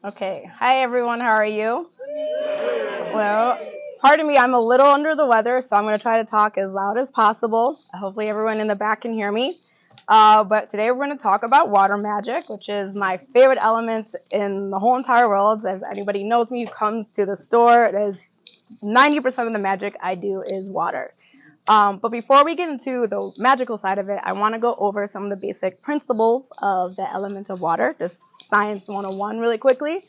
Okay. Hi, everyone. How are you? Well, pardon me. I'm a little under the weather, so I'm going to try to talk as loud as possible. Hopefully, everyone in the back can hear me. But today we're going to talk about water magic, which is my favorite element in the whole entire world. As anybody knows me who comes to the store, it is 90% of the magic I do is water. But before we get into the magical side of it, I want to go over some of the basic principles of the element of water, just science 101 really quickly.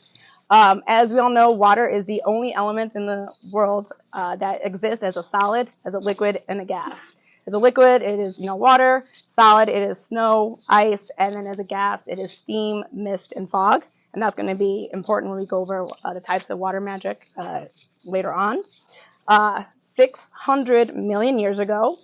As we all know, water is the only element in the world that exists as a solid, as a liquid, and a gas. As a liquid, it is water. Solid, it is snow, ice, and then as a gas, it is steam, mist, and fog. And that's going to be important when we go over the types of water magic later on. 600 million years ago,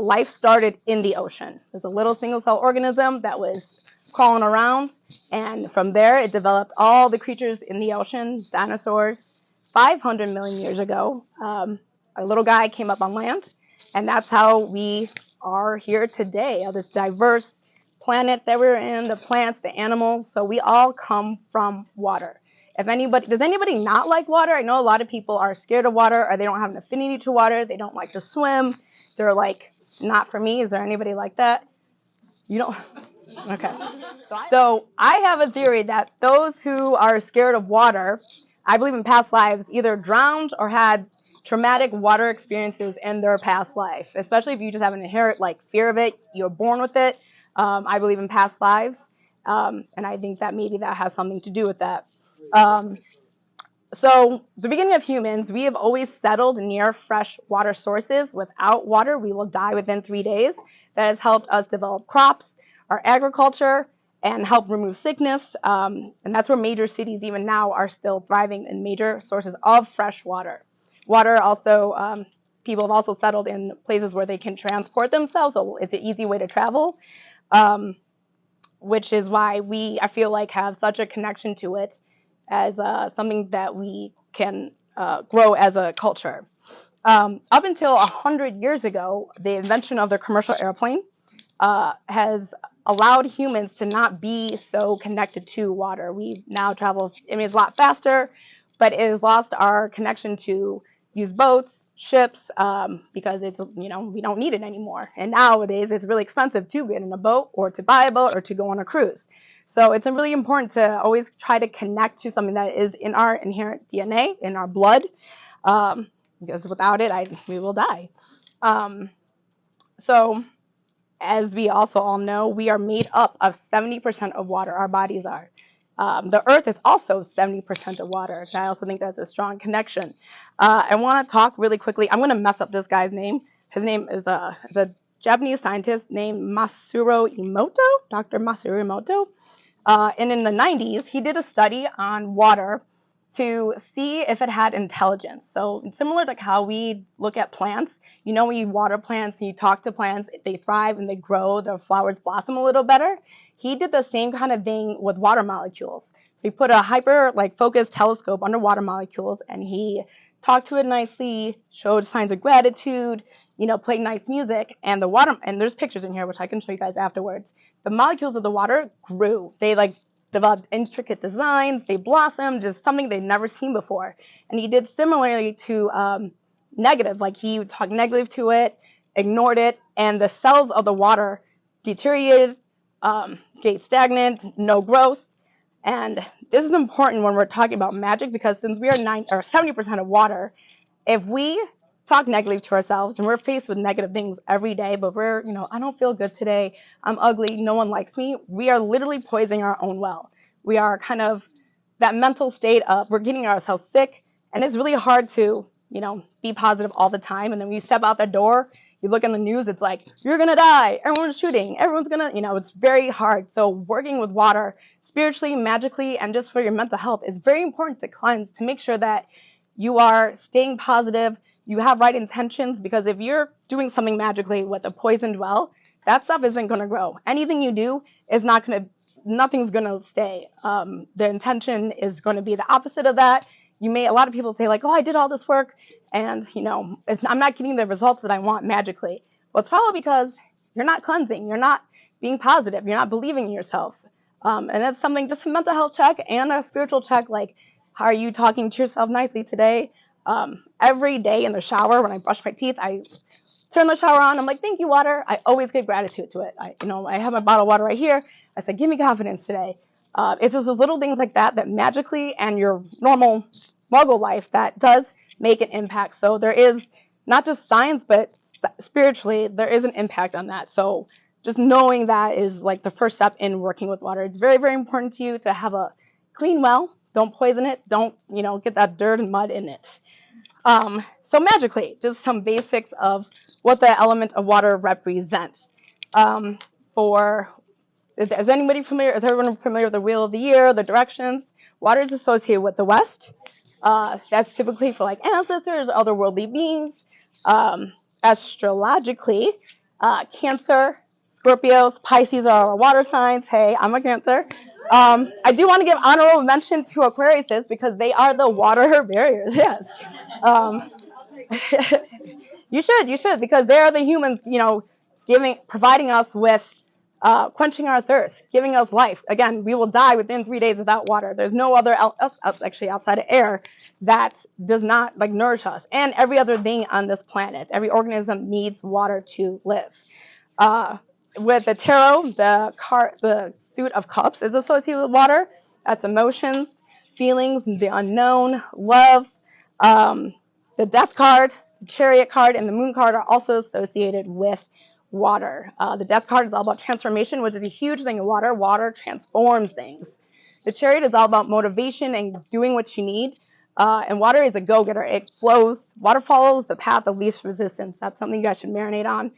life started in the ocean. There's a little single cell organism that was crawling around, and from there it developed all the creatures in the ocean, dinosaurs. 500 million years ago, a little guy came up on land, and that's how we are here today, this diverse planet that we're in, the plants, the animals. So we all come from water. If anybody, does anybody not like water? I know a lot of people are scared of water, or they don't have an affinity to water. They don't like to swim. They're like, not for me. Is there anybody like that? You don't? Okay. So I have a theory that those who are scared of water, I believe in past lives, either drowned or had traumatic water experiences in their past life. Especially if you just have an inherent fear of it, you're born with it. I believe in past lives, and I think that maybe that has something to do with that. Um, so, the beginning of humans, we have always settled near fresh water sources. Without water, we will die within 3 days. That has helped us develop crops, our agriculture, and help remove sickness. And that's where major cities, even now, are still thriving in major sources of fresh water. Water also, people have also settled in places where they can transport themselves, so it's an easy way to travel, which is why I feel like, have such a connection to it as something that we can grow as a culture. Up until 100 years ago, the invention of the commercial airplane has allowed humans to not be so connected to water. We now travel, it's a lot faster, but it has lost our connection to use boats, ships, because it's, we don't need it anymore. And nowadays, it's really expensive to get in a boat or to buy a boat or to go on a cruise. So it's really important to always try to connect to something that is in our inherent DNA, in our blood, because without it, we will die. So as we also all know, we are made up of 70% of water. Our bodies are. The earth is also 70% of water. And I also think that's a strong connection. I want to talk really quickly. I'm going to mess up this guy's name. His name is a Japanese scientist named Masaru Emoto, Dr. Masaru Emoto. And in the 90s, he did a study on water to see if it had intelligence. So similar to how we look at plants, when you water plants and you talk to plants, they thrive and they grow, the flowers blossom a little better. He did the same kind of thing with water molecules. So he put a hyper focused telescope under water molecules, and he talked to it nicely, showed signs of gratitude, played nice music, and the water, and there's pictures in here which I can show you guys afterwards. The molecules of the water grew. They developed intricate designs. They blossomed, just something they'd never seen before. And he did similarly to negative. He talked negative to it, ignored it, and the cells of the water deteriorated, stayed stagnant, no growth. And this is important when we're talking about magic, because since we are 70% of water, if we talk negatively to ourselves and we're faced with negative things every day, but we're, I don't feel good today, I'm ugly, no one likes me, we are literally poisoning our own well. We are kind of that mental state of we're getting ourselves sick, and it's really hard to, be positive all the time. And then when you step out the door, you look in the news, it's like, you're going to die, everyone's shooting, everyone's going to, it's very hard. So working with water spiritually, magically, and just for your mental health is very important to cleanse, to make sure that you are staying positive, you have right intentions, because if you're doing something magically with a poisoned well, that stuff isn't going to grow. Anything you do is nothing's going to stay. The intention is going to be the opposite of that. A lot of people say oh, I did all this work and, I'm not getting the results that I want magically. Well, it's probably because you're not cleansing. You're not being positive. You're not believing in yourself. And that's something, just a mental health check and a spiritual check. Like, how are you talking to yourself nicely today? Every day in the shower, when I brush my teeth, I turn the shower on. I'm like, thank you, water. I always give gratitude to it. I have my bottle of water right here. I said, give me confidence today. It's just those little things like that that magically and your normal muggle life that does make an impact. So there is not just science, but spiritually, there is an impact on that. So just knowing that is like the first step in working with water. It's very, very important to you to have a clean well. Don't poison it. Don't, get that dirt and mud in it. So magically, just some basics of what the element of water represents. For is anybody familiar? Is everyone familiar with the wheel of the year, the directions? Water is associated with the west. That's typically for like ancestors, otherworldly beings. Astrologically, Cancer, Scorpios, Pisces are our water signs. Hey, I'm a Cancer. I do want to give honorable mention to Aquariuses because they are the water barriers. Yes. Um, you should, because they are the humans, providing us with, quenching our thirst, giving us life. Again, we will die within 3 days without water. There's no other actually outside of air that does not like nourish us. And every other thing on this planet, every organism needs water to live. With the tarot, the suit of cups is associated with water. That's emotions, feelings, the unknown, love. The death card, the chariot card, and the moon card are also associated with water. The death card is all about transformation, which is a huge thing in water. Water transforms things. The chariot is all about motivation and doing what you need. And water is a go-getter. It flows. Water follows the path of least resistance. That's something you guys should marinate on.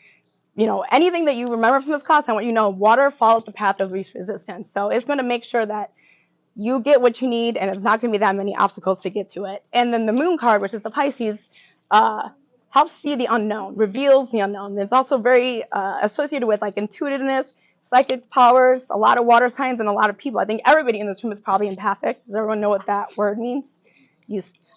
Anything that you remember from this class, I want you to know water follows the path of least resistance. So it's going to make sure that you get what you need, and it's not going to be that many obstacles to get to it. And then the moon card, which is the Pisces, helps see the unknown, reveals the unknown. It's also very associated with like intuitiveness, psychic powers, a lot of water signs, and a lot of people. I think everybody in this room is probably empathic. Does everyone know what that word means?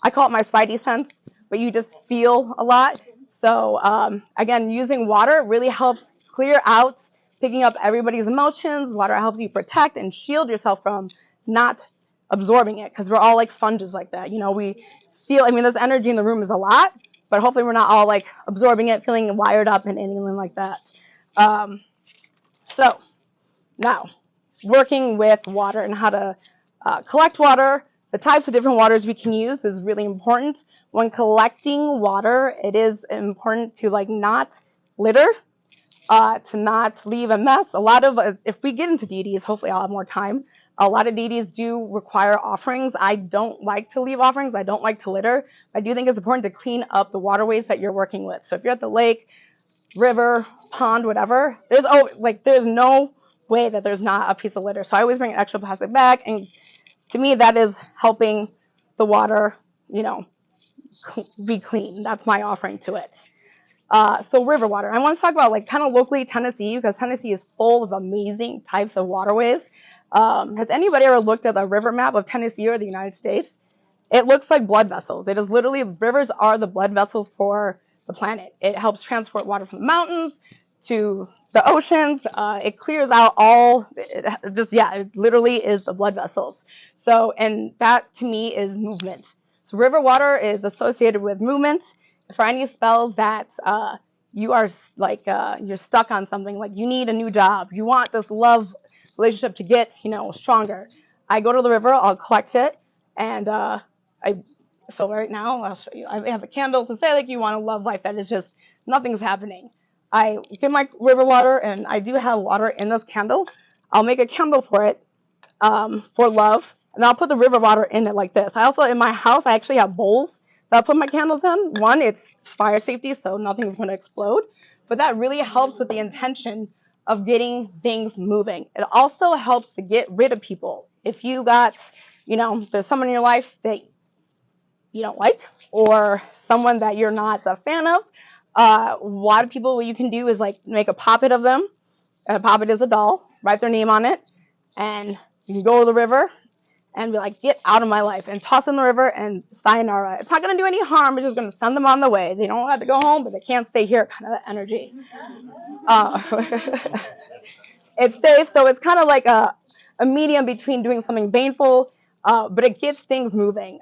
I call it my spidey sense, but you just feel a lot. So again, using water really helps clear out, picking up everybody's emotions. Water helps you protect and shield yourself from not absorbing it, because we're all like sponges like that. We feel, this energy in the room is a lot, but hopefully we're not all like absorbing it, feeling wired up and anything like that. So now, working with water and how to collect water, the types of different waters we can use is really important. When collecting water, it is important to like not litter, to not leave a mess. A lot of, if we get into deities, hopefully I'll have more time. A lot of deities do require offerings. I don't like to leave offerings. I don't like to litter. I do think it's important to clean up the waterways that you're working with. So if you're at the lake, river, pond, whatever, there's no way that there's not a piece of litter. So I always bring an extra plastic bag, and to me that is helping the water, be clean. That's my offering to it. So river water. I want to talk about like kind of locally Tennessee, because Tennessee is full of amazing types of waterways. Has anybody ever looked at a river map of Tennessee or the United States? It looks like blood vessels. It is literally, rivers are the blood vessels for the planet. It helps transport water from the mountains to the oceans. It clears out it literally is the blood vessels. So, and that to me is movement. So river water is associated with movement. For any spells that you are like, you're stuck on something, like you need a new job, you want this love relationship to get, stronger. I go to the river, I'll collect it, and so right now, I'll show you. I have a candle to say like you want a love life that is just, nothing's happening. I get my river water, and I do have water in this candle. I'll make a candle for it, for love, and I'll put the river water in it like this. I also, in my house, I actually have bowls that I put my candles in. One, it's fire safety, so nothing's going to explode, but that really helps with the intention of getting things moving. It also helps to get rid of people. If you got, there's someone in your life that you don't like, or someone that you're not a fan of, a lot of people, what you can do is like make a poppet of them. A poppet is a doll. Write their name on it, and you can go to the river and be like, get out of my life, and toss in the river, and sayonara. It's not going to do any harm. It's just going to send them on the way. They don't have to go home, but they can't stay here, kind of energy. It's safe, so it's kind of like a a medium between doing something painful, but it gets things moving.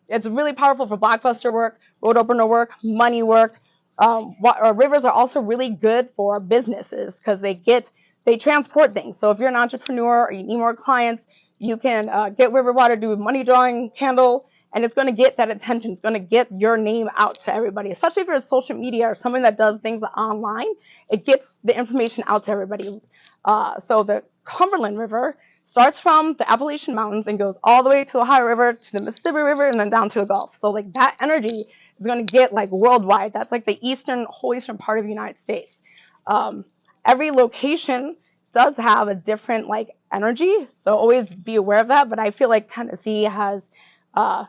It's really powerful for blockbuster work, road opener work, money work. Rivers are also really good for businesses because they transport things. So if you're an entrepreneur or you need more clients, you can get river water, do money drawing candle, and it's going to get that attention. It's going to get your name out to everybody, especially if you're social media or someone that does things online. It gets the information out to everybody. So the Cumberland River starts from the Appalachian Mountains and goes all the way to the Ohio River, to the Mississippi River, and then down to the Gulf. So like that energy is going to get like worldwide. That's like the whole eastern part of the United States. Every location does have a different like energy, so always be aware of that. But I feel like Tennessee has, I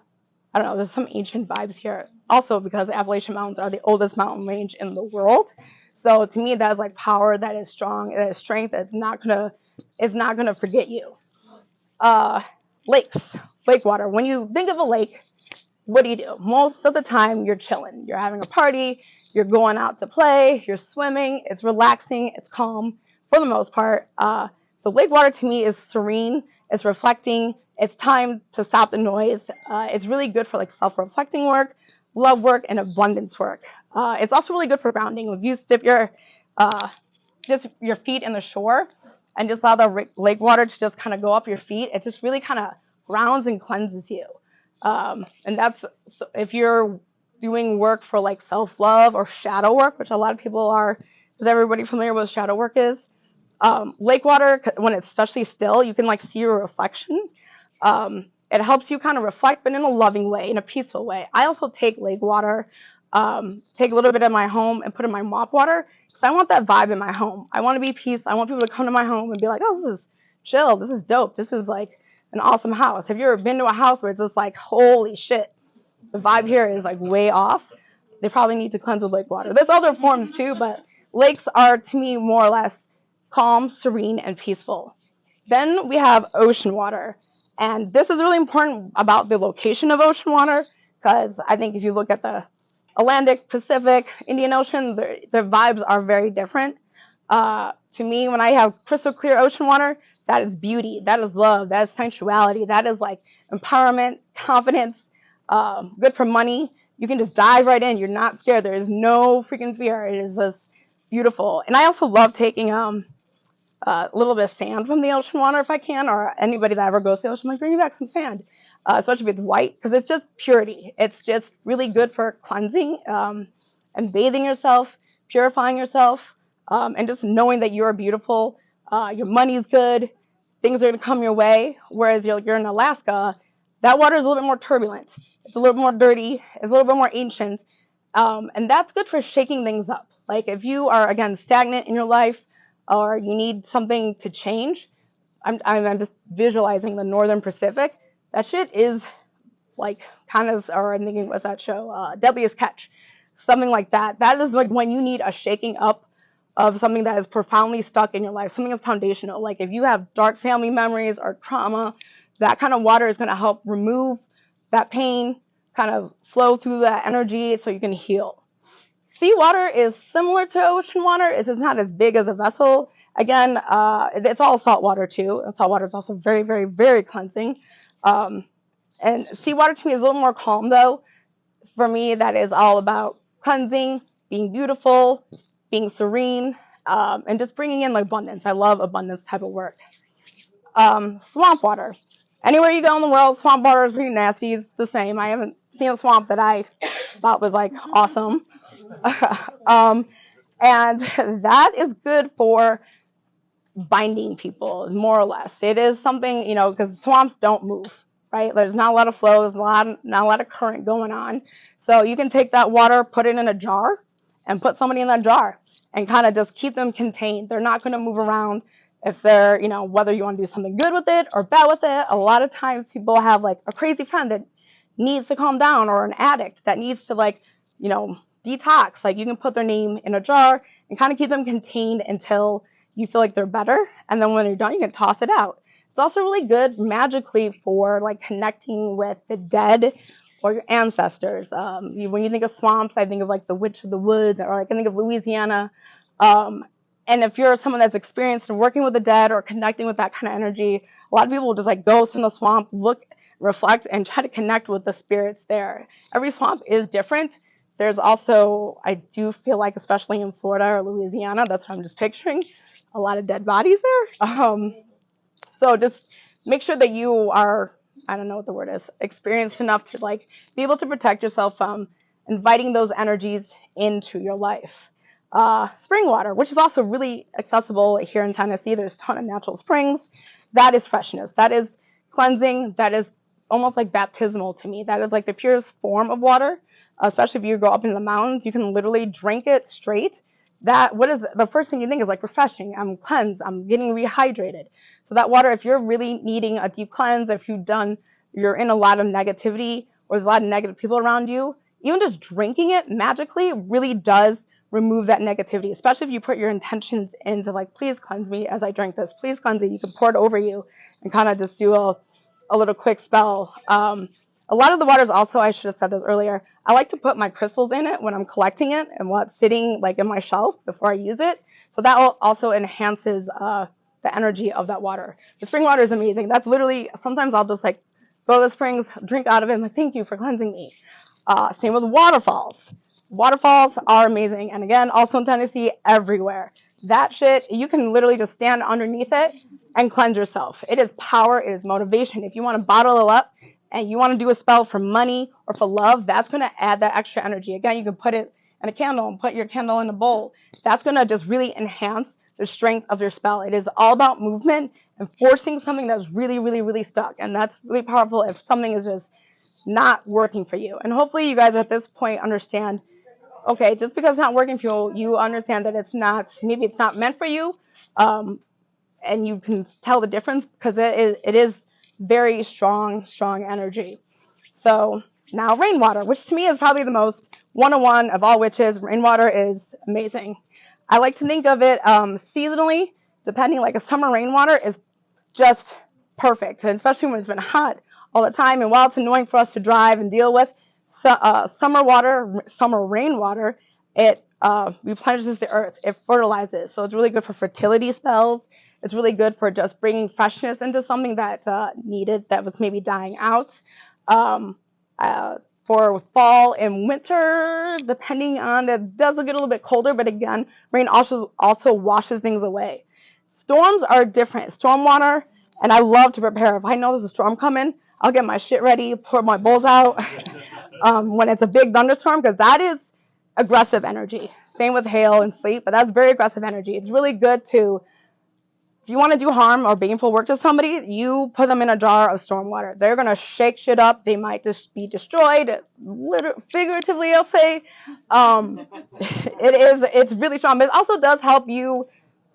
don't know, there's some ancient vibes here. Also because the Appalachian Mountains are the oldest mountain range in the world. So to me, that is like power, that is strong, that is strength. It's not gonna forget you. Lakes, lake water. When you think of a lake, what do? Most of the time, you're chilling. You're having a party. You're going out to play. You're swimming. It's relaxing. It's calm for the most part. So lake water to me is serene. It's reflecting. It's time to stop the noise. It's really good for like self-reflecting work, love work, and abundance work. It's also really good for grounding. If you dip just your feet in the shore and just allow the lake water to just kind of go up your feet, it just really kind of grounds and cleanses you. And that's if you're doing work for like self-love or shadow work, which a lot of people are. Is everybody familiar with what shadow work is? Lake water, when it's especially still, you can like see your reflection. It helps you kind of reflect, but in a loving way, in a peaceful way. I also take lake water, take a little bit of my home and put in my mop water because I want that vibe in my home. I want to be peace. I want people to come to my home and be like, oh, this is chill. This is dope. This is like an awesome house. Have you ever been to a house where it's just like, holy shit, the vibe here is like way off? They probably need to cleanse with lake water. There's other forms too, but lakes are to me more or less calm, serene, and peaceful. Then we have ocean water. And this is really important about the location of ocean water because I think if you look at the Atlantic, Pacific, Indian Ocean, their vibes are very different. To me, when I have crystal clear ocean water, that is beauty, that is love, that is sensuality, that is like empowerment, confidence, good for money. You can just dive right in. You're not scared. There is no freaking fear. It is just beautiful. And I also love taking a little bit of sand from the ocean water if I can, or anybody that ever goes to the ocean, like bring me back some sand, especially if it's white, because it's just purity. It's just really good for cleansing and bathing yourself, purifying yourself, and just knowing that you are beautiful. Your money's good, things are going to come your way. Whereas you're in Alaska, that water is a little bit more turbulent. It's a little bit more dirty. It's a little bit more ancient, and that's good for shaking things up. Like if you are again stagnant in your life, or you need something to change, I'm just visualizing the Northern Pacific. That shit is like kind of, or I'm thinking, what's that show? Deadliest Catch. Something like that. That is like when you need a shaking up of something that is profoundly stuck in your life, something that's foundational. Like if you have dark family memories or trauma, that kind of water is going to help remove that pain, kind of flow through that energy so you can heal. Seawater is similar to ocean water. It's just not as big as a vessel. Again, it's all salt water too. And salt water is also very, very, very cleansing. And seawater to me is a little more calm though. For me, that is all about cleansing, being beautiful, being serene, and just bringing in abundance. I love abundance type of work. Swamp water. Anywhere you go in the world, swamp water is pretty nasty. It's the same. I haven't seen a swamp that I thought was like awesome. And that is good for binding people, more or less. It is something, because swamps don't move, right? There's not a lot of flow, there's not a lot of current going on. So you can take that water, put it in a jar, and put somebody in that jar, and kind of just keep them contained. They're not going to move around. If they're, whether you want to do something good with it or bad with it, a lot of times people have like a crazy friend that needs to calm down, or an addict that needs to detox. Like you can put their name in a jar and kind of keep them contained until you feel like they're better, and then when you're done, you can toss it out. It's also really good magically for like connecting with the dead or your ancestors. When you think of swamps, I think of like the Witch of the Woods, or like I think of Louisiana. And if you're someone that's experienced in working with the dead or connecting with that kind of energy, a lot of people will just like go in the swamp, look, reflect, and try to connect with the spirits there. Every swamp is different. There's also, I do feel like, especially in Florida or Louisiana, that's what I'm just picturing, a lot of dead bodies there. So just make sure that you are, I don't know what the word is, experienced enough to like be able to protect yourself from inviting those energies into your life. Spring water, which is also really accessible here in Tennessee. There's a ton of natural springs. That is freshness. That is cleansing. That is almost like baptismal to me. That is like the purest form of water, especially if you go up in the mountains. You can literally drink it straight. That, what is the first thing you think is like refreshing. I'm cleansed. I'm getting rehydrated. So that water, if you're really needing a deep cleanse, if you're in a lot of negativity or there's a lot of negative people around you, even just drinking it magically really does remove that negativity, especially if you put your intentions into like, please cleanse me as I drink this, please cleanse it. You can pour it over you and kind of just do a little quick spell. A lot of the waters also, I should have said this earlier, I like to put my crystals in it when I'm collecting it and while it's sitting like in my shelf before I use it. So that also enhances the energy of that water. The spring water is amazing. That's literally, sometimes I'll just like go to the springs, drink out of it, and like, thank you for cleansing me. Same with waterfalls. Waterfalls are amazing. And again, also in Tennessee, everywhere. That shit, you can literally just stand underneath it and cleanse yourself. It is power, it is motivation. If you want to bottle it up and you want to do a spell for money or for love, that's going to add that extra energy. Again, you can put it in a candle and put your candle in a bowl. That's going to just really enhance the strength of your spell. It is all about movement and forcing something that's really, really, really stuck. And that's really powerful if something is just not working for you. And hopefully you guys at this point understand, okay, just because it's not working for you, you understand that maybe it's not meant for you. And you can tell the difference because it is very strong energy. So now rainwater, which to me is probably the most 101 of all witches. Rainwater is amazing. I like to think of it seasonally, depending, like a summer rainwater is just perfect, and especially when it's been hot all the time. And while it's annoying for us to drive and deal with, summer rainwater, it replenishes the earth. It fertilizes, so it's really good for fertility spells. It's really good for just bringing freshness into something that needed, that was maybe dying out. For fall and winter, depending on, it does get a little bit colder, but again, rain also washes things away. Storms are different. Stormwater, and I love to prepare. If I know there's a storm coming, I'll get my shit ready, pour my bowls out when it's a big thunderstorm, because that is aggressive energy. Same with hail and sleet, but that's very aggressive energy. It's really good to, if you want to do harm or baneful work to somebody, you put them in a jar of storm water. They're going to shake shit up. They might just be destroyed, figuratively, I'll say. It's really strong, but it also does help you,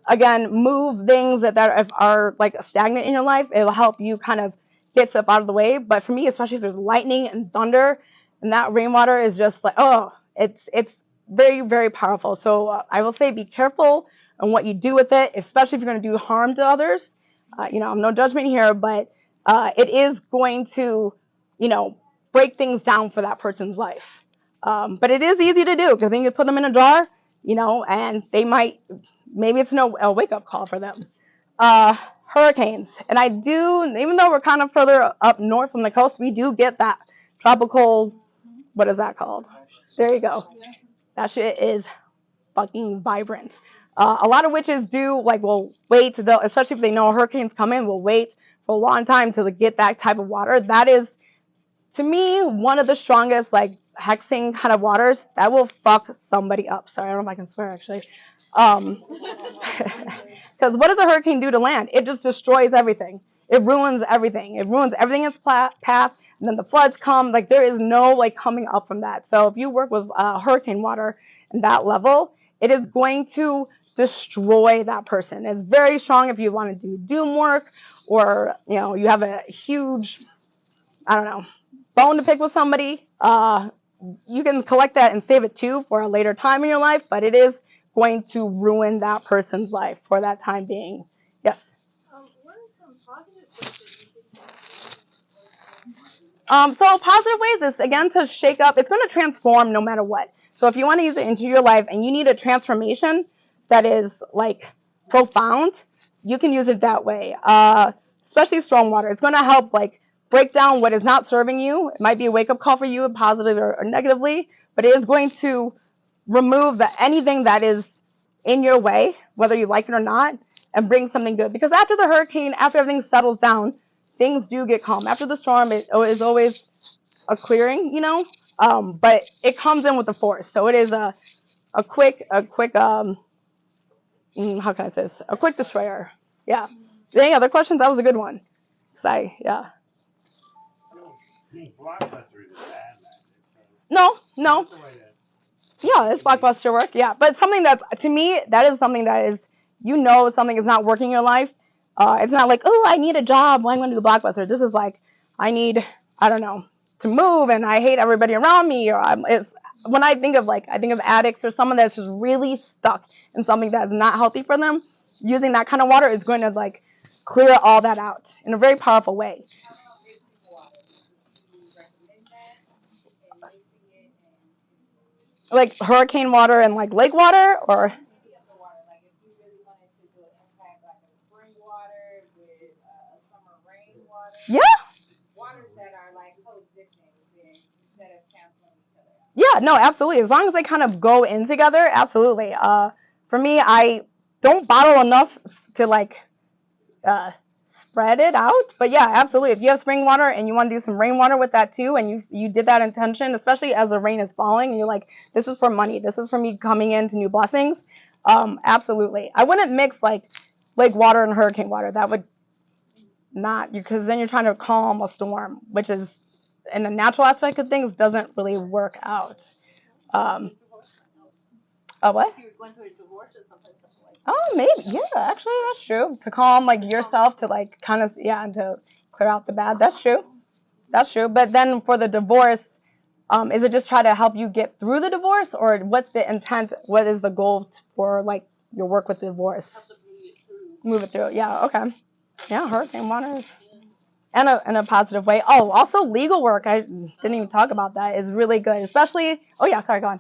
again, move things that are like stagnant in your life. It'll help you kind of get stuff out of the way. But for me, especially if there's lightning and thunder, and that rainwater is just like, oh, it's very, very powerful. So I will say be careful on what you do with it, especially if you're going to do harm to others. I'm no judgment here, but it is going to, break things down for that person's life. But it is easy to do because then you put them in a jar, and they might, maybe it's a wake-up call for them. Hurricanes. And I do, even though we're kind of further up north from the coast, we do get that tropical, what is that called? There you go. That shit is fucking vibrant. A lot of witches will wait, especially if they know a hurricane's coming, will wait for a long time to get that type of water. That is, to me, one of the strongest, hexing kind of waters that will fuck somebody up. Sorry, I don't know if I can swear, actually. Because what does a hurricane do to land? It just destroys everything. It ruins everything. It ruins everything in its path, and then the floods come. There is no, coming up from that. So if you work with hurricane water in that level, it is going to destroy that person. It's very strong if you want to do doom work, or, you have a huge, bone to pick with somebody. You can collect that and save it too for a later time in your life, but it is going to ruin that person's life for that time being. Yes? What are some positive ways that you so positive ways is, again, to shake up. It's going to transform no matter what. So if you want to use it into your life and you need a transformation, that is like profound, you can use it that way. Especially storm water. It's going to help like break down what is not serving you. It might be a wake up call for you, positively or negatively, but it is going to remove anything that is in your way, whether you like it or not, and bring something good. Because after the hurricane, after everything settles down, things do get calm. After the storm, it is always a clearing, but it comes in with the force. So it is a quick how can I say this? A quick destroyer. Yeah. Any other questions? That was a good one. Yeah. No. Yeah, it's blockbuster work. Yeah, but something that's, to me, that is something that is, something is not working in your life. It's not like, oh, I need a job. Well, I'm going to do blockbuster. This is like, I need, I don't know, to move, and I hate everybody around me. Or it's when I think of addicts or someone that's just really stuck in something that's not healthy for them. Using that kind of water is going to like clear all that out in a very powerful way. Like hurricane water and like lake water, or yeah. Yeah, no, absolutely. As long as they kind of go in together, absolutely. For me, I don't bottle enough to like spread it out, but yeah, absolutely. If you have spring water and you want to do some rainwater with that too, and you did that intention, especially as the rain is falling, and you're like, this is for money, this is for me coming into new blessings. Absolutely. I wouldn't mix like lake water and hurricane water. That would not, because then you're trying to calm a storm, which is in the natural aspect of things doesn't really work out. What? Oh, maybe. Yeah, actually, that's true. To calm like yourself, to like kind of, yeah, and to clear out the bad. That's true. That's true. But then for the divorce, is it just try to help you get through the divorce, or what's the intent? What is the goal for like your work with the divorce? Move it through. Yeah. Okay. Yeah. Hurricane water. In a positive way. Oh, also legal work. I didn't even talk about that. Is really good, especially. Oh yeah. Sorry. Go on.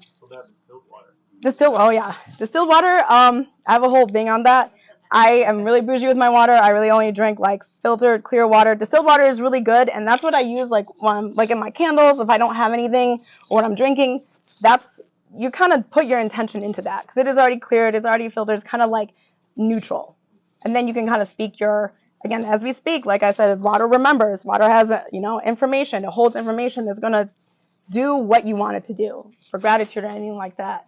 Oh yeah, distilled water. I have a whole thing on that. I am really bougie with my water. I really only drink like filtered clear water. Distilled water is really good, and that's what I use like when I'm like in my candles. If I don't have anything or when I'm drinking, that's, you kind of put your intention into that because it is already cleared, it's already filtered, it's kind of like neutral, and then you can kind of speak your, again, as we speak, like I said, water remembers. Water has information. It holds information that's gonna do what you want it to do for gratitude or anything like that.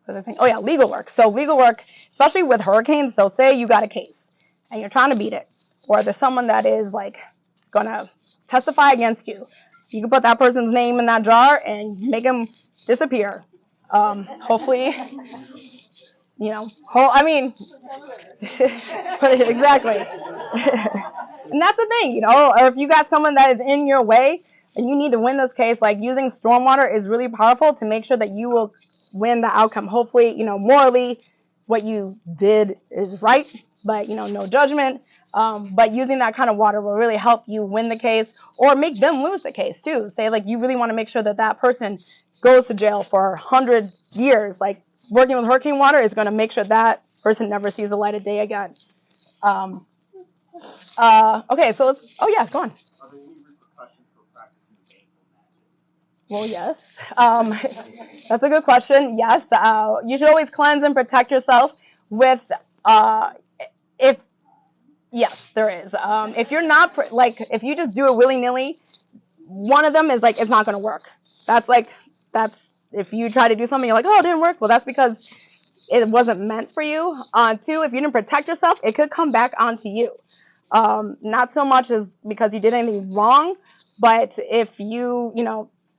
Other thing. Oh yeah, legal work. So legal work, especially with hurricanes. So say you got a case and you're trying to beat it, or there's someone that is like gonna testify against you. You can put that person's name in that jar and make them disappear. Hopefully, I mean, exactly. And that's the thing, or if you got someone that is in your way and you need to win this case, like using stormwater is really powerful to make sure that you will win the outcome. Hopefully, morally, what you did is right, but, no judgment. But using that kind of water will really help you win the case or make them lose the case too. Say, like, you really want to make sure that that person goes to jail for 100 years. Like, working with hurricane water is going to make sure that person never sees the light of day again. Okay, so oh yeah, go on. Are there any repercussions for practicing baneful magic? Well, yes. That's a good question. Yes. You should always cleanse and protect yourself with, yes, there is. If you're not, if you just do it willy-nilly, one of them is like, it's not going to work. That's if you try to do something, you're like, oh, it didn't work. Well, that's because it wasn't meant for you. Two, if you didn't protect yourself, it could come back onto you. Not so much as because you did anything wrong, but if you,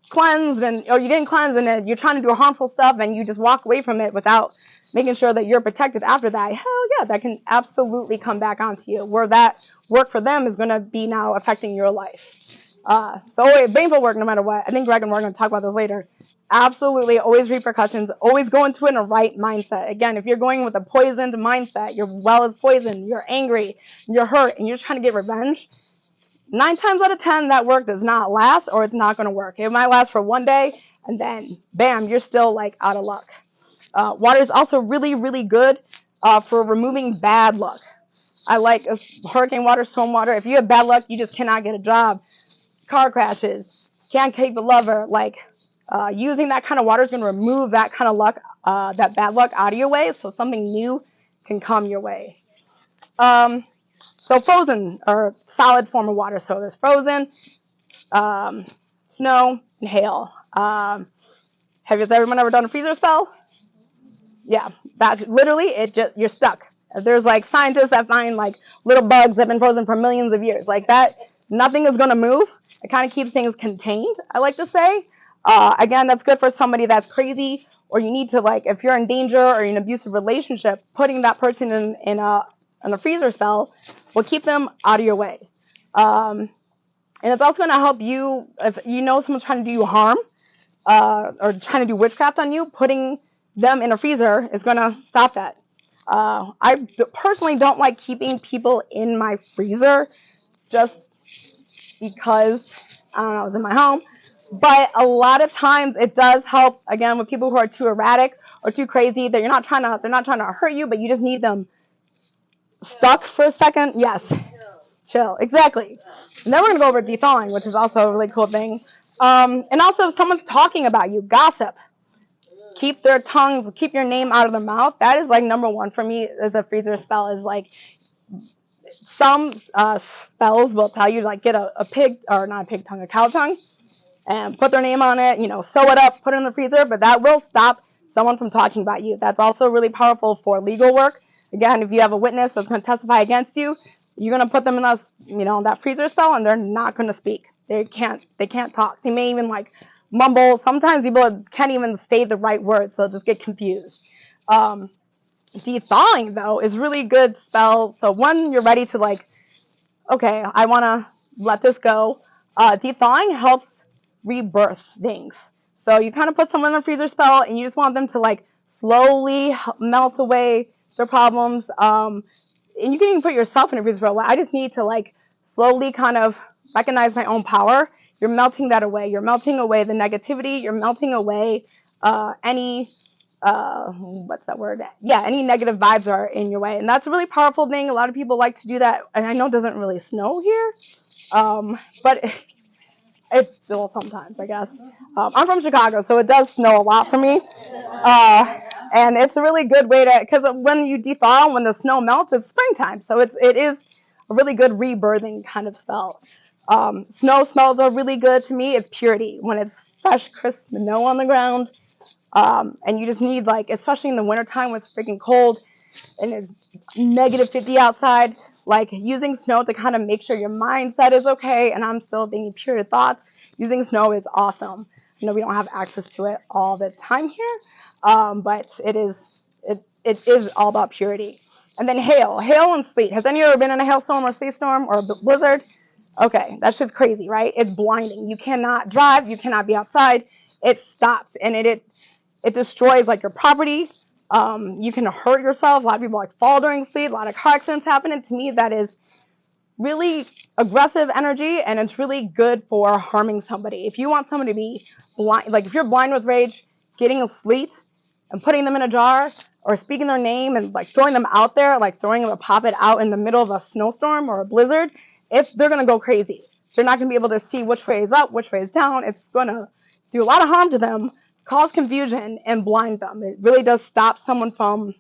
cleansed or you didn't cleanse and then you're trying to do harmful stuff and you just walk away from it without making sure that you're protected after that, hell yeah, that can absolutely come back onto you. Where that work for them is going to be now affecting your life. So baneful work, no matter what. I think Greg and we're going to talk about this later. Absolutely, always repercussions. Always go into it in a right mindset. Again, if you're going with a poisoned mindset, your well is poisoned, you're angry, you're hurt, and you're trying to get revenge, 9 times out of 10, that work does not last, or it's not going to work. It might last for one day, and then, bam, you're still, like, out of luck. Water is also really, really good for removing bad luck. I like hurricane water, storm water. If you have bad luck, you just cannot get a job. Car crashes, can't take the lover. Like using that kind of water is going to remove that kind of luck, that bad luck out of your way, so something new can come your way. So frozen or solid form of water. So there's frozen, snow, and hail. Have everyone ever done a freezer spell? Yeah, that's literally it. Just you're stuck. There's like scientists that find like little bugs that have been frozen for millions of years. Like that, nothing is gonna move. It kind of keeps things contained, I like to say. Again, that's good for somebody that's crazy, or you need to like if you're in danger or in an abusive relationship, putting that person in a freezer spell will keep them out of your way. And it's also gonna help you if you know someone's trying to do you harm or trying to do witchcraft on you. Putting them in a freezer is gonna stop that. I personally don't like keeping people in my freezer just because I don't know, it's in my home. But a lot of times it does help again with people who are too erratic or too crazy that they're not trying to hurt you, but you just need them stuck for a second. Yes, chill. Exactly. And then we're gonna go over thawing, which is also a really cool thing. And also if someone's talking about you, gossip. Keep their tongues, keep your name out of their mouth. That is like number one for me as a freezer spell. Is like some spells will tell you like get a pig or not a pig tongue, a cow tongue, and put their name on it. You know, sew it up, put it in the freezer. But that will stop someone from talking about you. That's also really powerful for legal work. Again, if you have a witness that's going to testify against you, you're going to put them in that freezer spell, and they're not going to speak. They can't talk. They may even like mumble. Sometimes people can't even say the right words, so they'll just get confused. Thawing though is really good spell. So when you're ready to like, okay, I want to let this go. Thawing helps rebirth things. So you kind of put someone in a freezer spell, and you just want them to like slowly melt away their problems. And you can even put yourself in a freezer spell. I just need to like slowly kind of recognize my own power. You're melting that away. You're melting away the negativity. You're melting away any what's that word? Yeah, any negative vibes are in your way, and that's a really powerful thing. A lot of people like to do that, and I know it doesn't really snow here, but it's still sometimes, I guess. I'm from Chicago, so it does snow a lot for me, and it's a really good way to because when you thaw, when the snow melts, it's springtime, so it is a really good rebirthing kind of spell. Snow smells are really good to me. It's purity when it's fresh, crisp snow on the ground. And you just need like, especially in the wintertime when it's freaking cold and it's negative 50 outside, like using snow to kind of make sure your mindset is okay. And I'm still thinking pure thoughts. Using snow is awesome. I know we don't have access to it all the time here, but it is all about purity. And then hail and sleet. Has anyone ever been in a hailstorm or sleet storm or a blizzard? Okay, that's just crazy, right? It's blinding. You cannot drive. You cannot be outside. It stops and it destroys like your property. You can hurt yourself. A lot of people like fall during sleet. A lot of car accidents happen. And to me, that is really aggressive energy, and it's really good for harming somebody. If you want someone to be blind, like if you're blind with rage, getting a sleet and putting them in a jar or speaking their name and like throwing them out there, like throwing them a poppet out in the middle of a snowstorm or a blizzard, if they're gonna go crazy. They're not gonna be able to see which way is up, which way is down. It's gonna do a lot of harm to them, cause confusion, and blind them. It really does stop someone from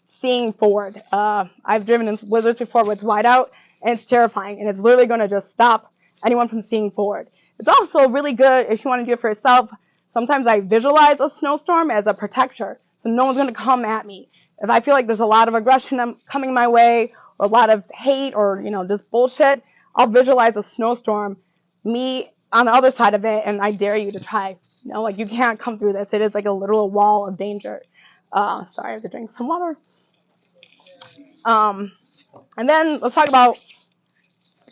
seeing forward. I've driven in blizzards before where it's wide out, and it's terrifying, and it's literally going to just stop anyone from seeing forward. It's also really good if you want to do it for yourself. Sometimes I visualize a snowstorm as a protector, so no one's going to come at me. If I feel like there's a lot of aggression coming my way, or a lot of hate, or just bullshit, I'll visualize a snowstorm, me on the other side of it, and I dare you to try. Like you can't come through this. It is like a literal wall of danger. Sorry, I have to drink some water. And then let's talk about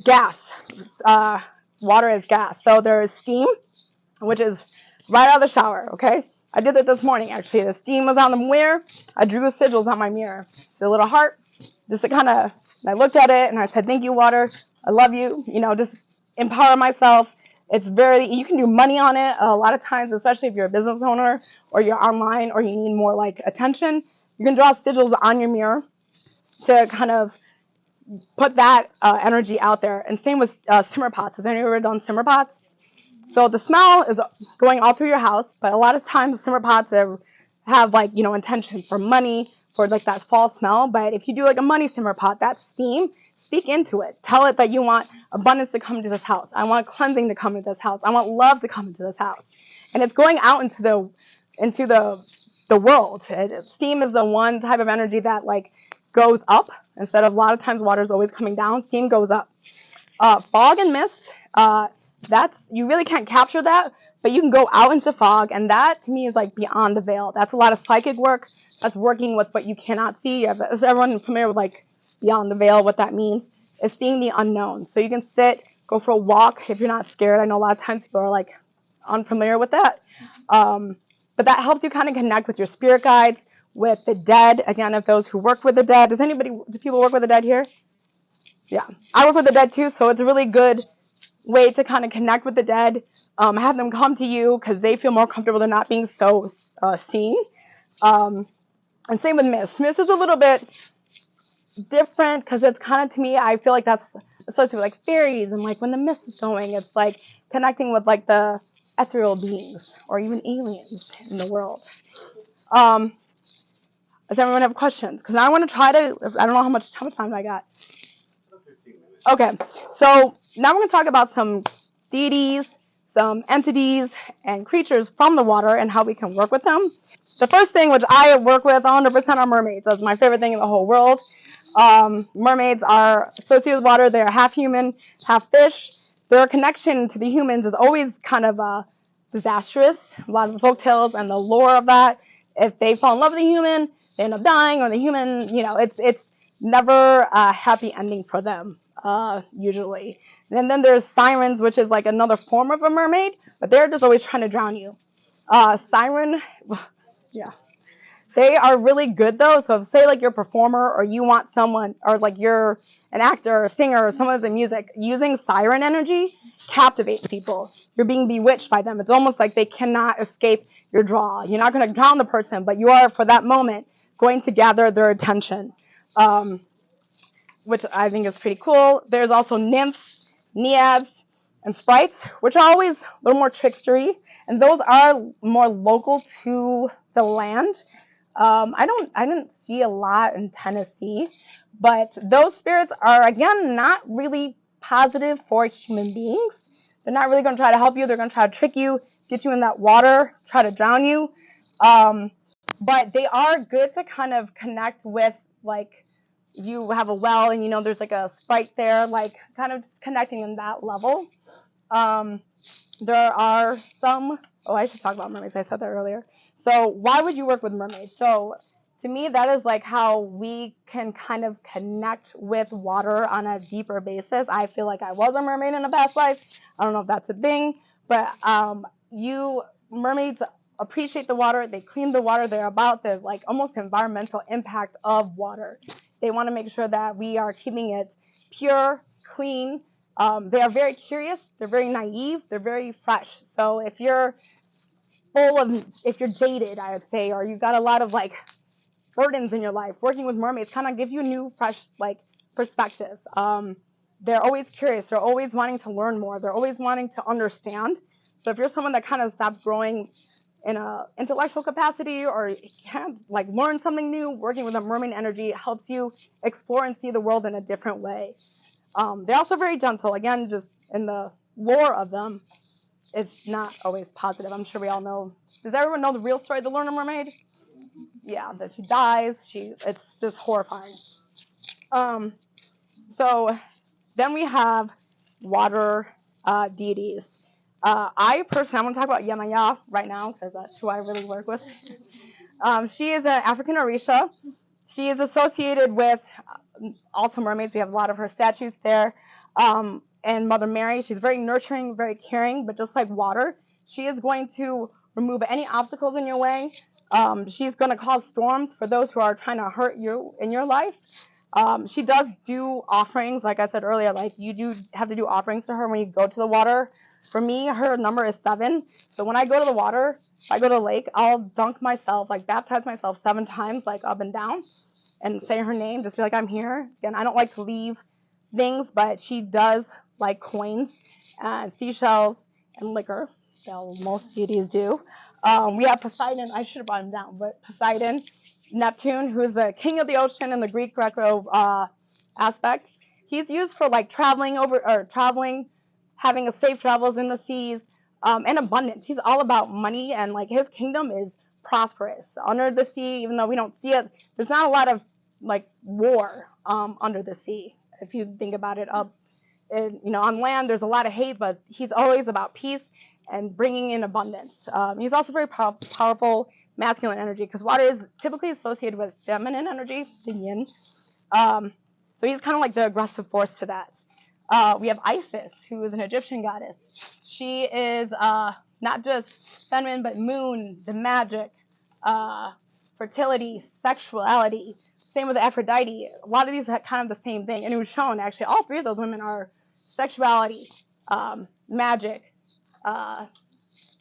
gas. Water is gas. So there's steam, which is right out of the shower, okay? I did it this morning, actually. The steam was on the mirror. I drew sigils on my mirror. It's a little heart. Just to kind of, I looked at it and I said, thank you, water. I love you. Just empower myself. You can do money on it. A lot of times, especially if you're a business owner or you're online or you need more like attention, you can draw sigils on your mirror to kind of put that energy out there. And same with simmer pots. Has anyone ever done simmer pots? So the smell is going all through your house, but a lot of times simmer pots have like, intention for money, for like that fall smell. But if you do like a money simmer pot, that steam, speak into it. Tell it that you want abundance to come into this house. I want cleansing to come into this house. I want love to come into this house. And it's going out into the world. Steam is the one type of energy that like goes up instead of a lot of times water is always coming down. Steam goes up. Fog and mist. You really can't capture that, but you can go out into fog, and that to me is like beyond the veil. That's a lot of psychic work. That's working with what you cannot see. Is everyone familiar with like beyond the veil? What that means is seeing the unknown. So you can sit, go for a walk if you're not scared. I know a lot of times people are like unfamiliar with that, but that helps you kind of connect with your spirit guides, with the dead. Again, if those who work with the dead, do people work with the dead here? Yeah, I work with the dead too, so it's a really good way to kind of connect with the dead. Have them come to you because they feel more comfortable. They're not being so seen. And same with mist. Mist is a little bit different because it's kind of, to me, I feel like that's associated with like fairies, and like when the mist is going, it's like connecting with like the ethereal beings or even aliens in the world. Does everyone have questions? Because I want to try to. I don't know how much time I got. Okay, so now we're going to talk about some deities, some entities, and creatures from the water and how we can work with them. The first thing, which I work with 100%, are mermaids. That's my favorite thing in the whole world. Mermaids are associated with water. They are half human, half fish. Their connection to the humans is always kind of disastrous. A lot of the folktales and the lore of that, if they fall in love with a human, they end up dying, or the human, it's never a happy ending for them, usually. And then there's sirens, which is like another form of a mermaid, but they're just always trying to drown you. Siren, yeah. They are really good though. So if, say like you're a performer or you want someone, or like you're an actor or a singer or someone who's in music, using siren energy captivates people. You're being bewitched by them. It's almost like they cannot escape your draw. You're not going to drown the person, but you are, for that moment, going to gather their attention, which I think is pretty cool. There's also nymphs, naiads, and sprites, which are always a little more trickstery, and those are more local to the land. I didn't see a lot in Tennessee, but those spirits are, again, not really positive for human beings. They're not really going to try to help you. They're going to try to trick you, get you in that water, try to drown you. But they are good to kind of connect with, like, you have a well and there's like a sprite there, like kind of just connecting on that level. There are some, I should talk about mermaids. I said that earlier. So why would you work with mermaids? So to me, that is like how we can kind of connect with water on a deeper basis. I feel like I was a mermaid in a past life. I don't know if that's a thing, but mermaids appreciate the water. They clean the water. They're about the like almost environmental impact of water. They want to make sure that we are keeping it pure, clean. They are very curious. They're very naive. They're very fresh. So if you're jaded, I would say, or you've got a lot of like burdens in your life, working with mermaids kind of gives you a new, fresh like perspective. They're always curious. They're always wanting to learn more. They're always wanting to understand. So if you're someone that kind of stopped growing in a intellectual capacity or can't like learn something new, working with a mermaid energy helps you explore and see the world in a different way. They're also very gentle. Again, just in the lore of them, it's not always positive. I'm sure we all know. Does everyone know the real story of the Learner Mermaid? Yeah, that she dies. It's just horrifying. So then we have water deities. I want to talk about Yemaya right now because that's who I really work with. She is an African Orisha. She is associated with also mermaids. We have a lot of her statues there. And Mother Mary, she's very nurturing, very caring, but just like water, she is going to remove any obstacles in your way. She's going to cause storms for those who are trying to hurt you in your life. She does do offerings, like I said earlier. Like you do have to do offerings to her when you go to the water. For me, her number is 7. So when I go to the water, if I go to the lake, I'll dunk myself, like baptize myself 7 times, like up and down, and say her name, just feel like I'm here. Again, I don't like to leave things, but she does like coins, seashells, and liquor. So most deities do. We have Poseidon. I should have brought him down, but Poseidon, Neptune, who is the king of the ocean in the Greek Greco aspect. He's used for like traveling, having a safe travels in the seas, and abundance. He's all about money, and like his kingdom is prosperous. Under the sea, even though we don't see it, there's not a lot of like war under the sea. If you think about it, on land there's a lot of hate, but he's always about peace and bringing in abundance. He's also very powerful masculine energy, because water is typically associated with feminine energy, the yin. So he's kind of like the aggressive force to that. We have Isis, who is an Egyptian goddess. She is not just feminine, but moon, the magic, fertility, sexuality. Same with Aphrodite. A lot of these are kind of the same thing. And it was shown, actually, all 3 of those women are sexuality, magic,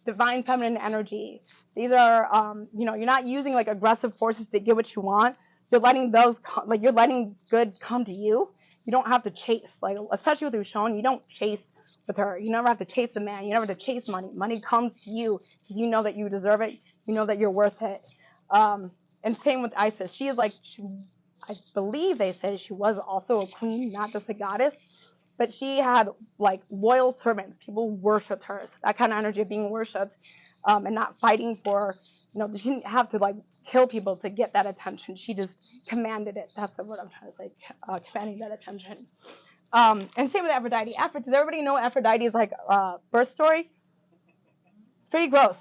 divine feminine energy. These are, you're not using like aggressive forces to get what you want. You're letting you're letting good come to you. You don't have to chase, like, especially with who's shown, you don't chase with her. You never have to chase a man. You never have to chase money. Money comes to you because you know that you deserve it. You know that you're worth it. And same with Isis. She is like, I believe they said she was also a queen, not just a goddess. But she had like loyal servants. People worshipped her. So that kind of energy of being worshipped, and not fighting for, she didn't have to like kill people to get that attention. She just commanded it. That's what I'm trying to say, commanding that attention. And same with Aphrodite. Does everybody know Aphrodite's like birth story? Pretty gross.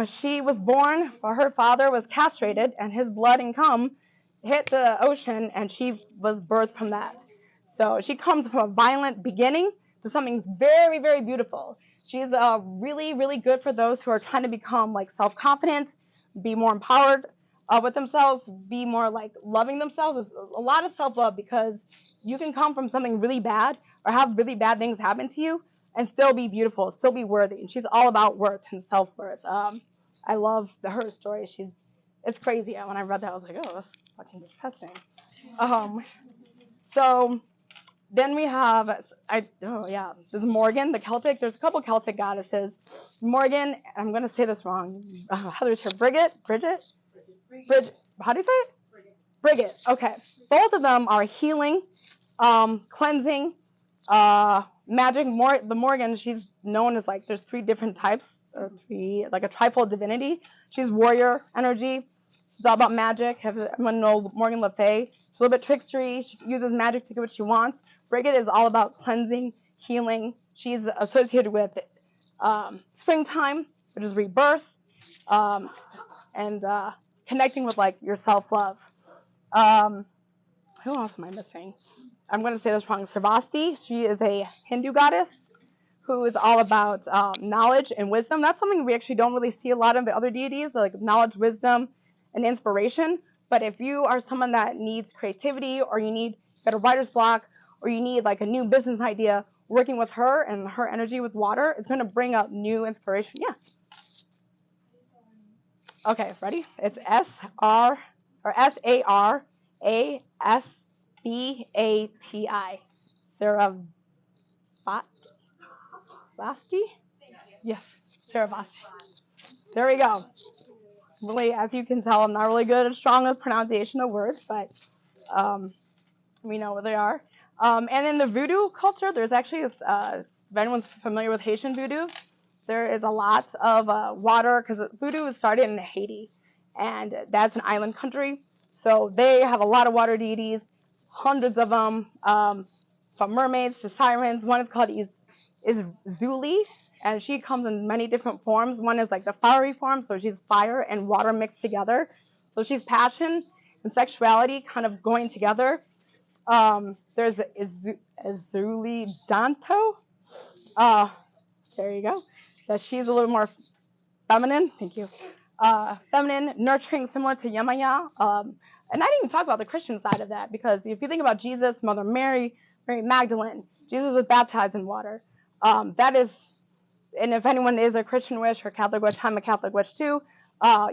She was born, her father was castrated, and his blood and cum hit the ocean, and she was birthed from that. So she comes from a violent beginning to something very, very beautiful. She's really, really good for those who are trying to become like self-confident, be more empowered with themselves, be more like loving themselves. It's a lot of self-love, because you can come from something really bad or have really bad things happen to you and still be beautiful, still be worthy. And she's all about worth and self-worth. I love her story. It's crazy. When I read that, I was like, oh, that's fucking disgusting. So then we have, this is Morgan, the Celtic. There's a couple Celtic goddesses. Morgan, I'm going to say this wrong. Heather's here. Bridget. How do you say it? Bridget. Okay. Both of them are healing, cleansing, magic. The Morgan, she's known as like, there's 3 different types, or 3, like a trifold divinity. She's warrior energy. She's all about magic. Everyone know Morgan Le Fay. She's a little bit trickstery. She uses magic to get what she wants. Bridget is all about cleansing, healing. She's associated with springtime, which is rebirth, and connecting with like your self-love. Who else am I missing? I'm going to say this wrong. Sarvasti. She is a Hindu goddess who is all about knowledge and wisdom. That's something we actually don't really see a lot of the other deities, like knowledge, wisdom, and inspiration. But if you are someone that needs creativity, or you got a writer's block, or you need like a new business idea, working with her and her energy with water is going to bring up new inspiration. Yeah. Okay, ready? It's Sarasvati. Saravasti? Yes, Saravasti. There we go. Really, as you can tell, I'm not really good at strong pronunciation of words, but we know what they are. And in the voodoo culture, there's actually, if anyone's familiar with Haitian voodoo, there is a lot of water, because voodoo started in Haiti, and that's an island country. So they have a lot of water deities, hundreds of them, from mermaids to sirens. One is called Zuli, and she comes in many different forms. One is like the fiery form, so she's fire and water mixed together. So she's passion and sexuality kind of going together. There's Azuli Danto. There you go. So she's a little more feminine. Thank you. Feminine, nurturing, similar to Yemaya. And I didn't even talk about the Christian side of that, because if you think about Jesus, Mother Mary, Mary Magdalene, Jesus was baptized in water. That is, and if anyone is a Christian wish or Catholic wish, I'm a Catholic wish too.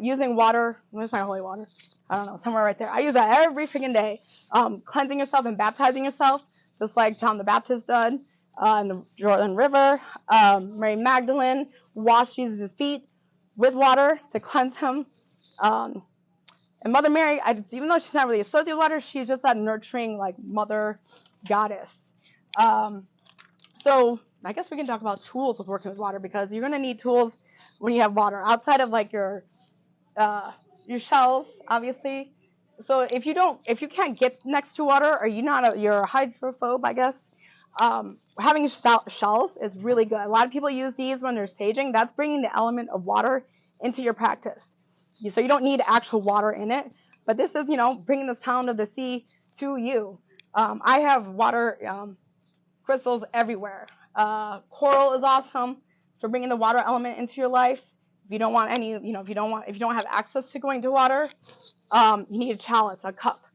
Using water, where's my holy water? I don't know, somewhere right there. I use that every freaking day. Cleansing yourself and baptizing yourself, just like John the Baptist did in the Jordan River. Mary Magdalene washed Jesus' feet with water to cleanse him. And Mother Mary, even though she's not really associated with water, she's just that nurturing, like, mother goddess. So I guess we can talk about tools of working with water, because you're going to need tools when you have water outside of like your shells, obviously. So if you can't get next to water, or you're a hydrophobe, I guess, having shells is really good. A lot of people use these when they're saging. That's bringing the element of water into your practice. So you don't need actual water in it, but this is, bringing the sound of the sea to you. I have water crystals everywhere. Coral is awesome for bringing the water element into your life. If you don't want any, if you don't have access to going to water, you need a chalice, a cup.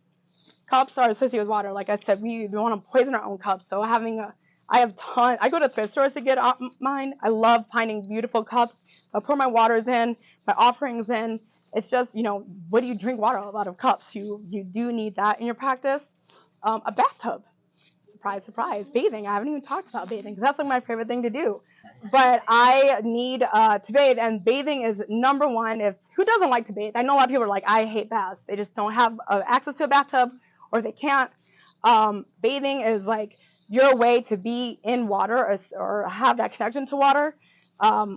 Cups are associated with water. Like I said, we don't want to poison our own cups. So I go to thrift stores to get mine. I love finding beautiful cups. I pour my waters in, my offerings in. It's just, what do you drink water out of cups? You do need that in your practice. A bathtub. Surprise, surprise. Bathing. I haven't even talked about bathing, because that's like my favorite thing to do. But I need to bathe, and bathing is number one. Who doesn't like to bathe? I know a lot of people are like, I hate baths. They just don't have access to a bathtub, or they can't. Bathing is like your way to be in water, or have that connection to water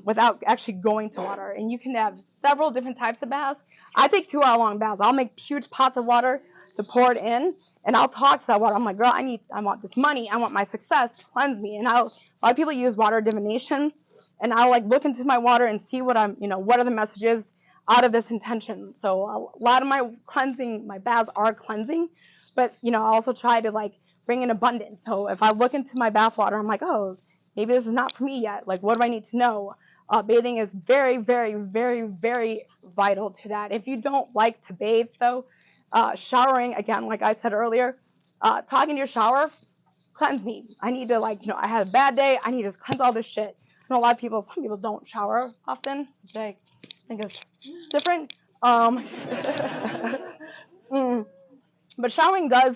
without actually going to water. And you can have several different types of baths. I take 2-hour-long baths. I'll make huge pots of water to pour it in, and I'll talk to that water. I'm like, girl, I want this money. I want my success. Cleanse me. And a lot of people use water divination, and I'll like look into my water and see what what are the messages out of this intention. So a lot of my baths are cleansing, but I also try to like bring in abundance. So if I look into my bath water, I'm like, oh, maybe this is not for me yet. Like, what do I need to know? Bathing is very, very, very, very vital to that. If you don't like to bathe, though, showering, again, like I said earlier, talking to your shower, cleanse me. I need to, I had a bad day. I need to cleanse all this shit. I know some people don't shower often, which I think is different. But showering does,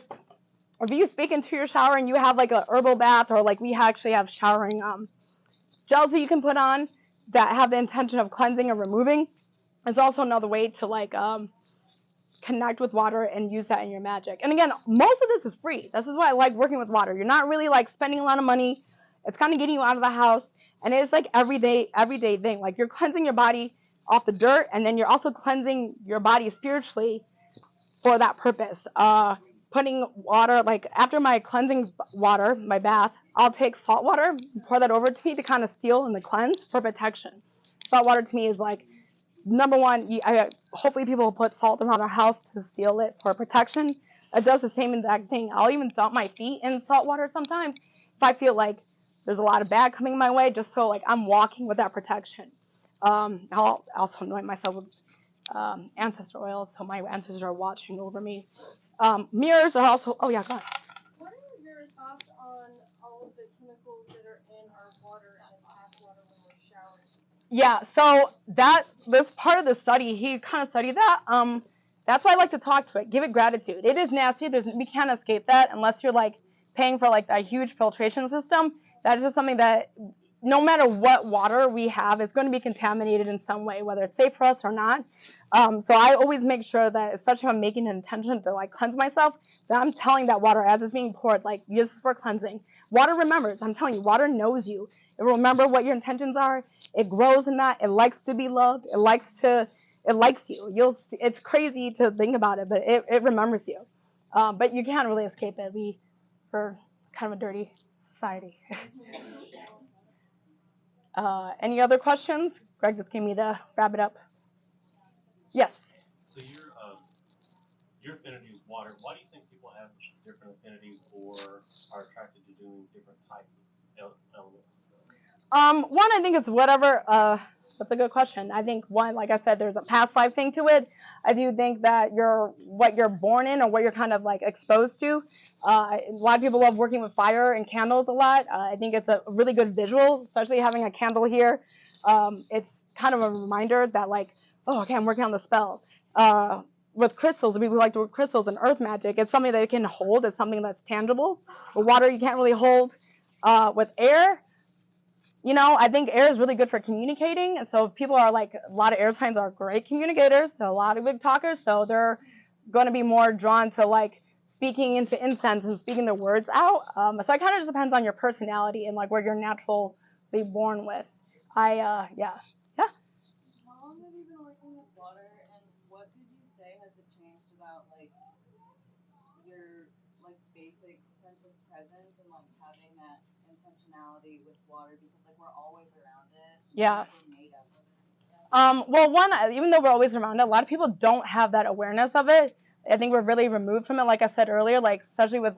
if you speak into your shower and you have like a herbal bath, or like we actually have showering gels that you can put on that have the intention of cleansing or removing, it's also another way to connect with water and use that in your magic. And again, most of this is free. This is why I like working with water. You're not really like spending a lot of money. It's kind of getting you out of the house, and it's like everyday thing. Like, you're cleansing your body off the dirt, and then you're also cleansing your body spiritually for that purpose. Putting water, like after my cleansing water, my bath, I'll take salt water, pour that over to me to kind of seal and to cleanse for protection. Salt water to me is like number one. Hopefully people will put salt around our house to seal it for protection. It does the same exact thing. I'll even dump my feet in salt water sometimes if I feel like there's a lot of bad coming my way, just so like I'm walking with that protection. I'll also anoint myself with ancestor oils, so my ancestors are watching over me. Mirrors are also, oh yeah, go ahead. What are your thoughts on all of the chemicals that are in our water and tap water when we're showering? Yeah, so this part of the study, he kind of studied that. That's why I like to talk to it. Give it gratitude. It is nasty. We can't escape that unless you're like paying for like a huge filtration system. That is just something that no matter what water we have, it's going to be contaminated in some way, whether it's safe for us or not. So I always make sure that, especially if I'm making an intention to like cleanse myself, that I'm telling that water as it's being poured, like, this is for cleansing. Water remembers. I'm telling you, water knows you. It will remember what your intentions are. It grows in that. It likes to be loved. It likes you. It's crazy to think about it, but it remembers you. But you can't really escape it. We're kind of a dirty society. Any other questions? Greg just gave me the wrap it up. Yes. So your affinity with water, why do you think people have different affinities or are attracted to doing different types of elements? One, I think it's whatever That's a good question. I think one, like I said, there's a past life thing to it. I do think that what you're born in or what you're kind of like exposed to. A lot of people love working with fire and candles a lot. I think it's a really good visual, especially having a candle here. It's kind of a reminder that like, oh, okay, I'm working on the spell. With crystals, people like to work crystals and earth magic. It's something that you can hold. It's something that's tangible. With water, you can't really hold. With air, I think air is really good for communicating. So if people are like, a lot of air signs are great communicators, a lot of big talkers. So they're going to be more drawn to like speaking into incense and speaking their words out. So it kind of just depends on your personality and like where you're naturally born with. Yeah. How long have you been working with water, and what did you say has it changed about like your like basic sense of presence and like having that intentionality with water, because like we're always around it. Yeah. We're made of it. Well, one, even though we're always around it, a lot of people don't have that awareness of it. I think we're really removed from it. Like I said earlier, like especially with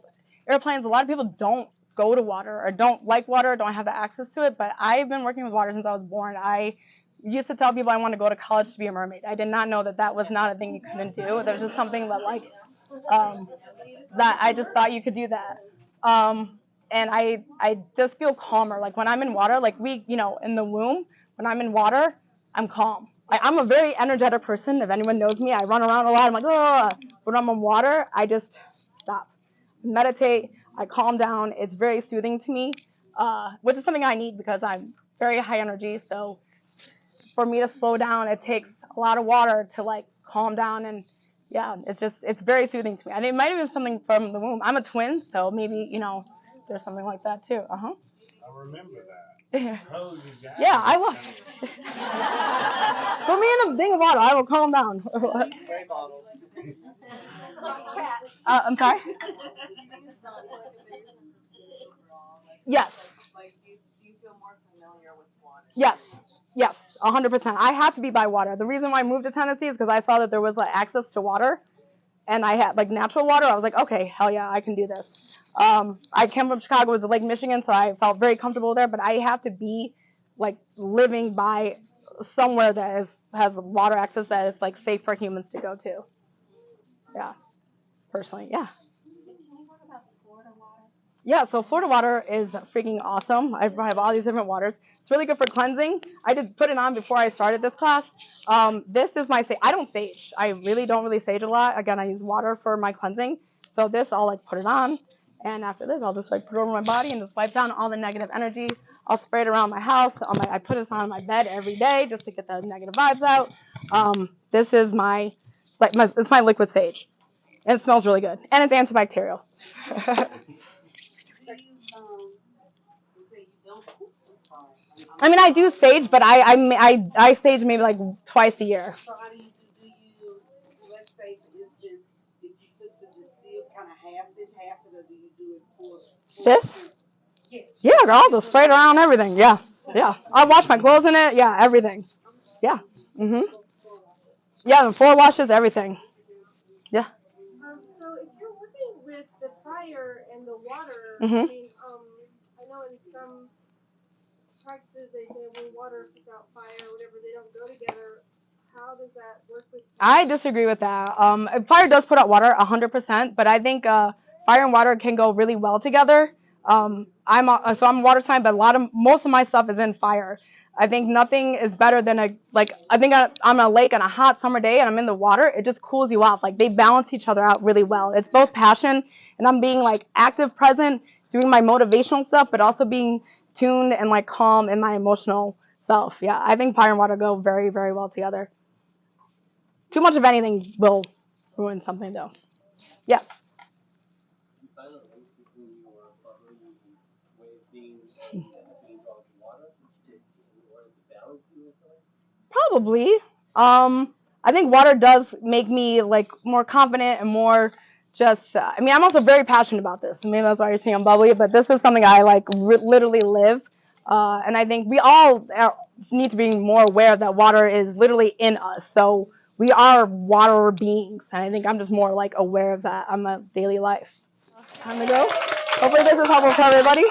airplanes, a lot of people don't go to water or don't like water, don't have the access to it. But I've been working with water since I was born. I used to tell people I want to go to college to be a mermaid. I did not know that that was not a thing you couldn't do. That was just something that like that I just thought you could do that. And I just feel calmer. Like when I'm in water, like in the womb, when I'm in water, I'm calm. I'm a very energetic person. If anyone knows me, I run around a lot. I'm like, oh, but when I'm in water, I just stop, meditate. I calm down. It's very soothing to me, which is something I need because I'm very high energy. So for me to slow down, it takes a lot of water to like calm down. And yeah, it's very soothing to me. And it might have been something from the womb. I'm a twin, so maybe, there's something like that too. I remember that. Yeah, I will. Put me in a thing of water. I will calm down. Spray bottles. I'm sorry? Yes. Like, do you feel more familiar with water? Yes. 100%. I have to be by water. The reason why I moved to Tennessee is because I saw that there was like access to water, and I had like natural water. I was like, okay, hell yeah, I can do this. I came from Chicago, it was Lake Michigan, so I felt very comfortable there. But I have to be like living by somewhere that has water access that is like safe for humans to go to. Yeah, personally, yeah. Yeah, so Florida water is freaking awesome. I have all these different waters. It's really good for cleansing. I did put it on before I started this class. This is my sage. I don't sage. I really don't sage a lot. Again, I use water for my cleansing. So this, I'll like put it on. And after this, I'll just like put it over my body and just wipe down all the negative energy. I'll spray it around my house. I put this on my bed every day just to get the negative vibes out. This is it's my liquid sage. And it smells really good. And it's antibacterial. I mean, I do sage, but I sage maybe like twice a year. So how do you let's say for instance, if you took the distill, kind of half it, or do you do it for this? Yes. Yeah, girl, I'll just spray it around everything. Yeah. I wash my clothes in it. Yeah, everything. Yeah. Yeah, the 4 washes, everything. Yeah. So if you're working with the fire and the water, Mm-hmm. I mean, I know in some practices they say when water puts out fire or whatever, they don't go together. How does that work with you? I disagree with that. Fire does put out water 100%, but I think fire and water can go really well together. I'm a water sign, but most of my stuff is in fire. I think nothing is better than I'm on a lake on a hot summer day and I'm in the water. It just cools you off. Like they balance each other out really well. It's both passion and I'm being like active, present, doing my motivational stuff, but also being tuned and like calm in my emotional self. Yeah, I think fire and water go very, very well together. Too much of anything will ruin something, though. Yes. You find a link between your body way of being and being called water in order to balance you or something? Probably. I think water does make me like more confident and more just. I'm also very passionate about this. Maybe that's why you're seeing I'm bubbly, but this is something I like literally live. And I think we all need to be more aware that water is literally in us. So we are water beings, and I think I'm just more like aware of that on my daily life. Time to go. Hopefully this is helpful for everybody.